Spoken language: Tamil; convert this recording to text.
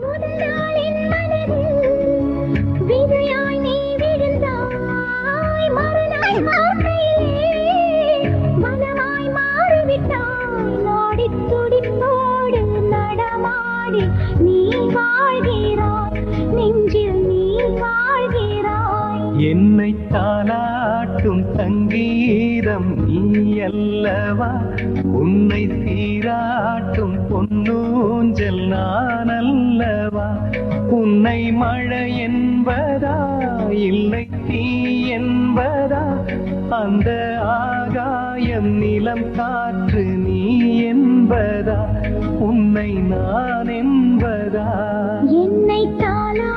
முதல் நாளின் மனதில் விதையாய் நீ விழுந்தாய், மறுநாள் வாழ்க்கையிலே மனமாய் மாறிவிட்டாய். நாடித் துடிப்போடு நடமாடி நீ வாழ்கிறாய், நெஞ்சில் நீ வாழ்கிறாய். என்னை தாலாட்டும் சங்கீதம் நீ அல்லவா, உன்னை சீராட்டும் பொன்னூஞ்சல் நான் அல்லவா. உன்னை மழை என்பதா இல்லை தீ என்பதா, அந்த ஆகாயம் நிலம் காற்று நீ என்பதா, உன்னை நான் என்பதா. என்னை தானா